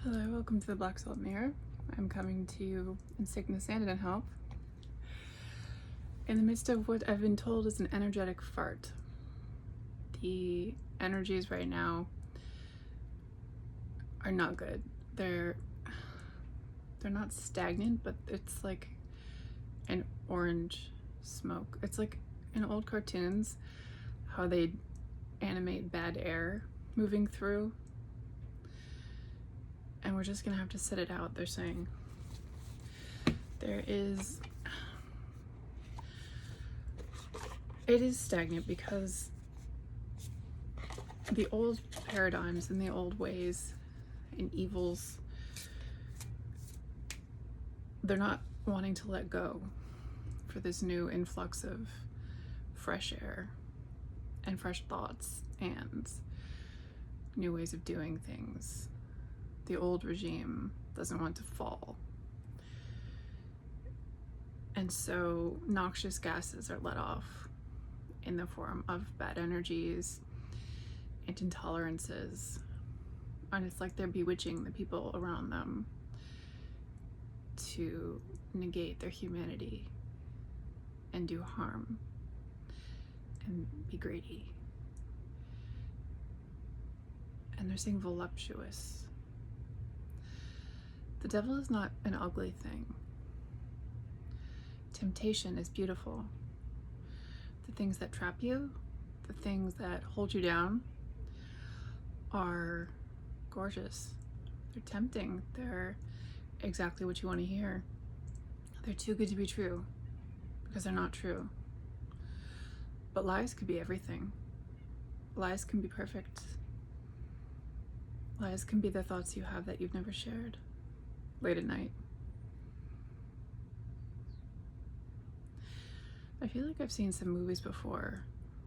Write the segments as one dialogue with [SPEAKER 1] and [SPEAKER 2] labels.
[SPEAKER 1] Hello, welcome to the Black Salt Mirror. I'm coming to you in sickness and in health. In the midst of what I've been told is an energetic fart. The energies right now are not good. They're not stagnant, but it's like an orange smoke. It's like in old cartoons how they animate bad air moving through. And we're just gonna have to sit it out, they're saying. It is stagnant because the old paradigms and the old ways and evils, they're not wanting to let go for this new influx of fresh air and fresh thoughts and new ways of doing things. The old regime doesn't want to fall. And so noxious gases are let off in the form of bad energies and intolerances. And it's like they're bewitching the people around them to negate their humanity and do harm and be greedy. And they're saying voluptuous. The devil is not an ugly thing. Temptation is beautiful. The things that trap you, the things that hold you down are gorgeous. They're tempting. They're exactly what you want to hear. They're too good to be true because they're not true. But lies could be everything. Lies can be perfect. Lies can be the thoughts you have that you've never shared late at night. I feel like I've seen some movies before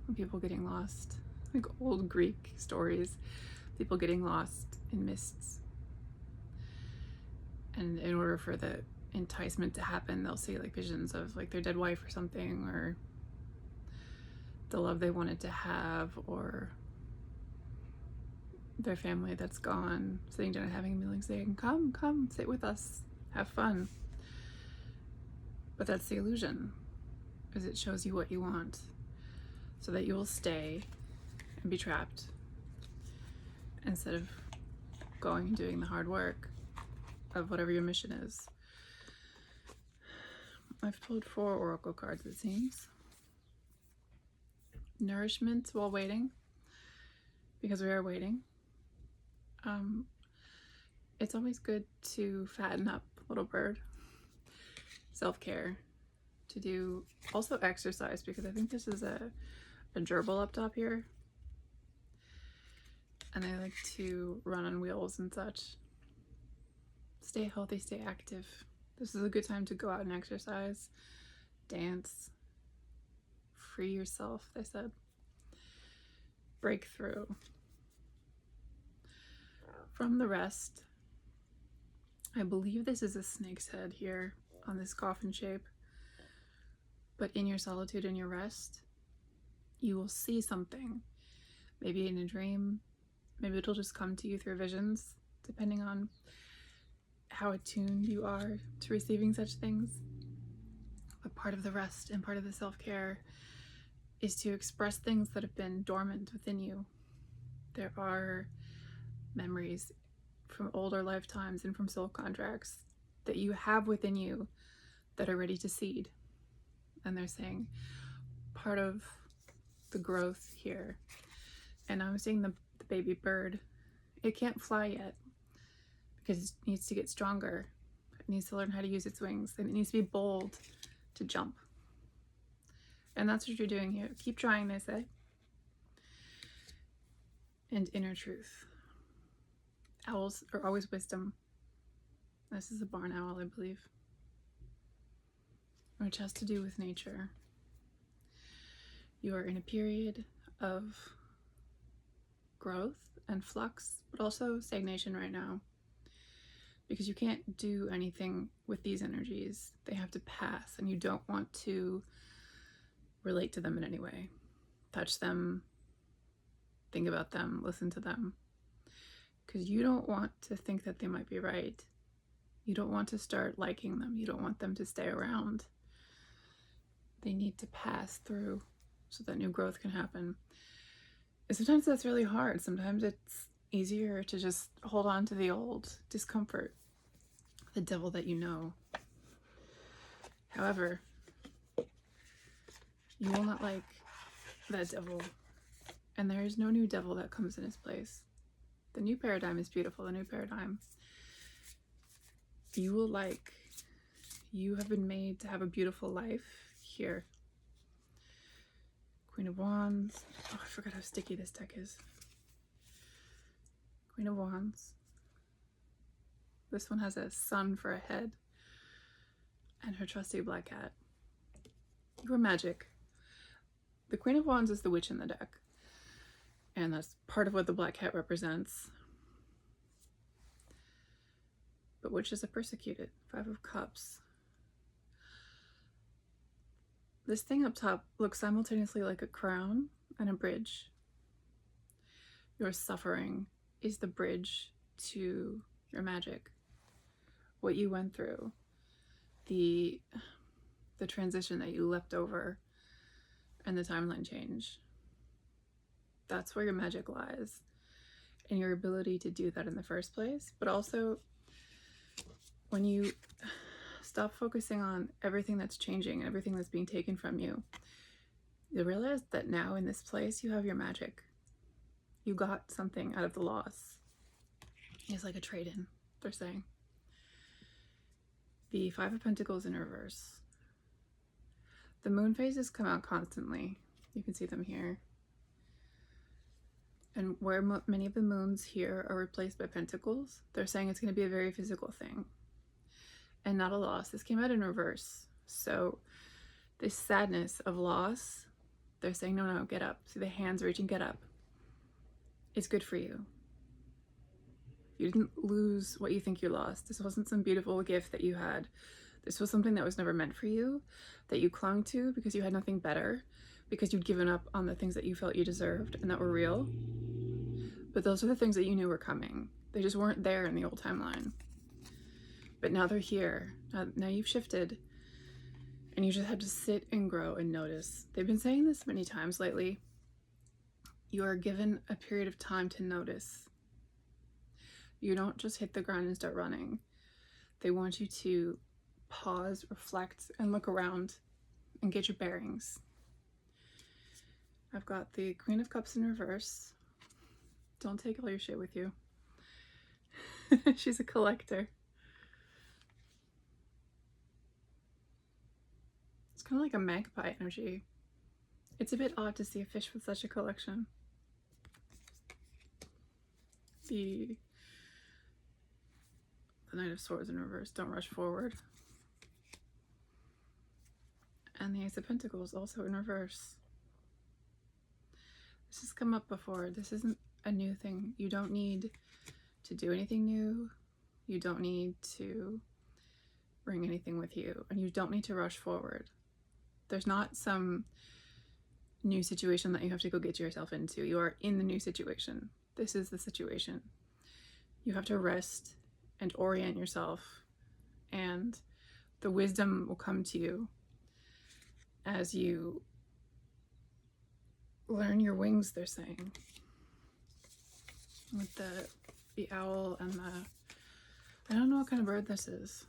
[SPEAKER 1] of people getting lost, like old Greek stories, people getting lost in mists. And in order for the enticement to happen, they'll see like visions of like their dead wife or something, or the love they wanted to have, or their family that's gone, sitting down and having a meal and saying, come, sit with us, have fun. But that's the illusion, is it shows you what you want so that you will stay and be trapped instead of going and doing the hard work of whatever your mission is. I've pulled 4 oracle cards, it seems. Nourishment while waiting, because we are waiting. It's always good to fatten up, little bird. Self-care, to do also exercise, because I think this is a gerbil up top here, and they like to run on wheels and such. Stay healthy, stay active. This is a good time to go out and exercise, dance, free yourself, they said. Breakthrough. From the rest, I believe this is a snake's head here on this coffin shape. But in your solitude and your rest, you will see something. Maybe in a dream, maybe it'll just come to you through visions, depending on how attuned you are to receiving such things. But part of the rest and part of the self-care is to express things that have been dormant within you. There are memories from older lifetimes and from soul contracts that you have within you that are ready to seed. And they're saying part of the growth here, and I'm seeing the baby bird, it can't fly yet because it needs to get stronger. It needs to learn how to use its wings, and it needs to be bold to jump. And that's what you're doing here. Keep trying, they say. And inner truth. Owls are always wisdom. This is a barn owl, I believe, which has to do with nature. You are in a period of growth and flux, but also stagnation right now, because you can't do anything with these energies. They have to pass, and you don't want to relate to them in any way. Touch them, think about them, listen to them, because you don't want to think that they might be right. You don't want to start liking them. You don't want them to stay around. They need to pass through so that new growth can happen. And sometimes that's really hard. Sometimes it's easier to just hold on to the old discomfort, the devil that you know. However, you will not like that devil, and there is no new devil that comes in his place. The new paradigm is beautiful. The new paradigm you will like. You have been made to have a beautiful life here. Queen of Wands. Oh, I forgot how sticky this deck is. Queen of Wands. This one has a sun for a head and her trusty black cat. You are magic. The Queen of Wands is the witch in the deck, and that's part of what the black cat represents. But witches are persecuted. 5 of Cups. This thing up top looks simultaneously like a crown and a bridge. Your suffering is the bridge to your magic. What you went through, the transition that you leapt over, and the timeline change. That's where your magic lies, and your ability to do that in the first place. But also, when you stop focusing on everything that's changing and everything that's being taken from you, you realize that now in this place you have your magic. You got something out of the loss. It's like a trade-in, they're saying. The 5 of Pentacles in reverse. The moon phases come out constantly. You can see them here. And where many of the moons here are replaced by pentacles, they're saying it's going to be a very physical thing and not a loss. This came out in reverse. So this sadness of loss, they're saying, no, get up. See the hands reaching, get up. It's good for you. You didn't lose what you think you lost. This wasn't some beautiful gift that you had. This was something that was never meant for you, that you clung to because you had nothing better, because you'd given up on the things that you felt you deserved and that were real. But those are the things that you knew were coming. They just weren't there in the old timeline. But now they're here. Now you've shifted, and you just have to sit and grow and notice. They've been saying this many times lately. You are given a period of time to notice. You don't just hit the ground and start running. They want you to pause, reflect, and look around and get your bearings. I've got the Queen of Cups in reverse. Don't take all your shit with you. She's a collector. It's kind of like a magpie energy. It's a bit odd to see a fish with such a collection. The Knight of Swords in reverse. Don't rush forward. And the Ace of Pentacles also in reverse. This has come up before. This isn't a new thing. You don't need to do anything new. You don't need to bring anything with you. And you don't need to rush forward. There's not some new situation that you have to go get yourself into. You are in the new situation. This is the situation. You have to rest and orient yourself, and the wisdom will come to you as you learn your wings, they're saying. With the owl and I don't know what kind of bird this is.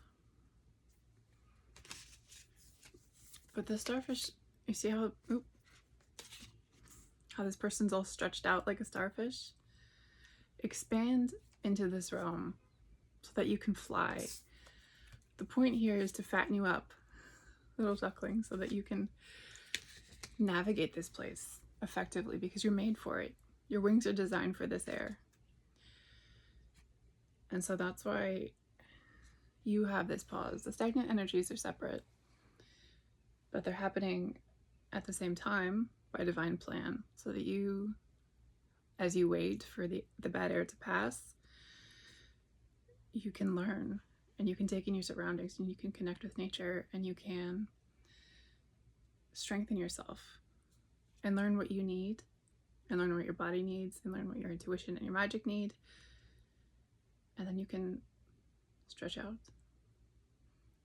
[SPEAKER 1] But the starfish, you see how this person's all stretched out like a starfish? Expand into this realm so that you can fly. The point here is to fatten you up, little duckling, so that you can navigate this place effectively, because you're made for it. Your wings are designed for this air. And so that's why you have this pause. The stagnant energies are separate, but they're happening at the same time by divine plan, so that you, as you wait for the bad air to pass, you can learn, and you can take in your surroundings, and you can connect with nature, and you can strengthen yourself and learn what you need, and learn what your body needs, and learn what your intuition and your magic need, and then you can stretch out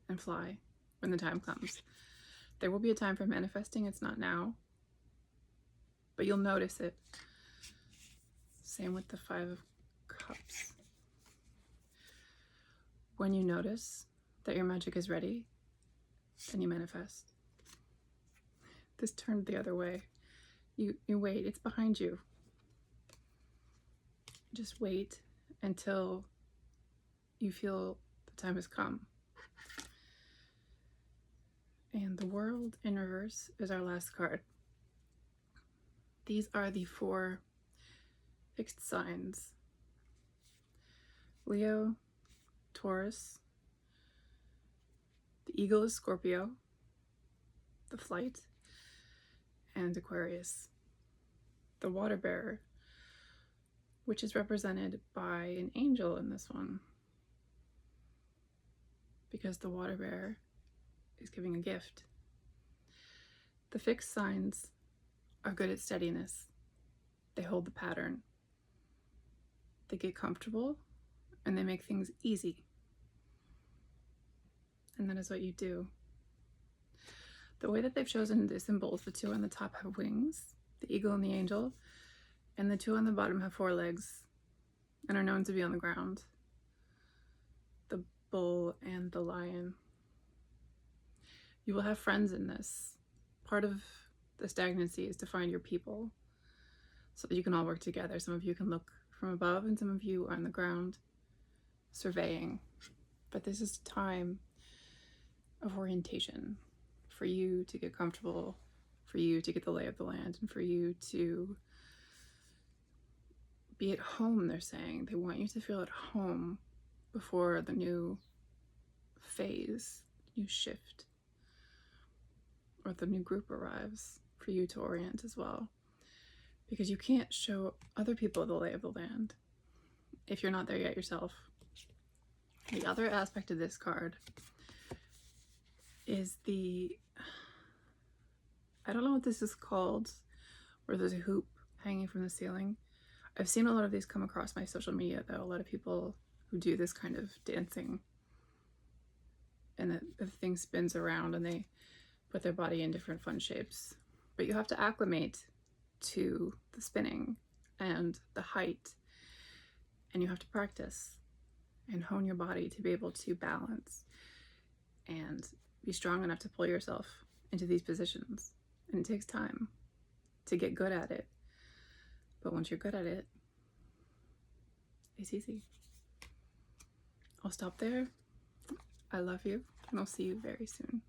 [SPEAKER 1] and fly when the time comes. There will be a time for manifesting. It's not now, but you'll notice it. Same with the 5 of Cups. When you notice that your magic is ready, then you manifest. This turned the other way. You wait, it's behind you. Just wait until you feel the time has come. And the World in reverse is our last card. These are the 4 fixed signs: Leo, Taurus, the Eagle is Scorpio, the Flight, and Aquarius. The Water Bearer, which is represented by an angel in this one, because the Water Bearer is giving a gift. The fixed signs are good at steadiness. They hold the pattern. They get comfortable and they make things easy. And that is what you do. The way that they've chosen the symbols, the 2 on the top have wings, the eagle and the angel, and the 2 on the bottom have 4 legs and are known to be on the ground, the bull and the lion. You will have friends in this. Part of the stagnancy is to find your people so that you can all work together. Some of you can look from above and some of you are on the ground surveying. But this is time of orientation for you to get comfortable, for you to get the lay of the land, and for you to be at home, they're saying. They want you to feel at home before the new phase, new shift, or the new group arrives, for you to orient as well. Because you can't show other people the lay of the land if you're not there yet yourself. The other aspect of this card is the, I don't know what this is called, where there's a hoop hanging from the ceiling. I've seen a lot of these come across my social media though, a lot of people who do this kind of dancing, and the thing spins around and they put their body in different fun shapes. But you have to acclimate to the spinning and the height, and you have to practice and hone your body to be able to balance and be strong enough to pull yourself into these positions. And it takes time to get good at it, but once you're good at it, it's easy. I'll stop there. I love you, and I'll see you very soon.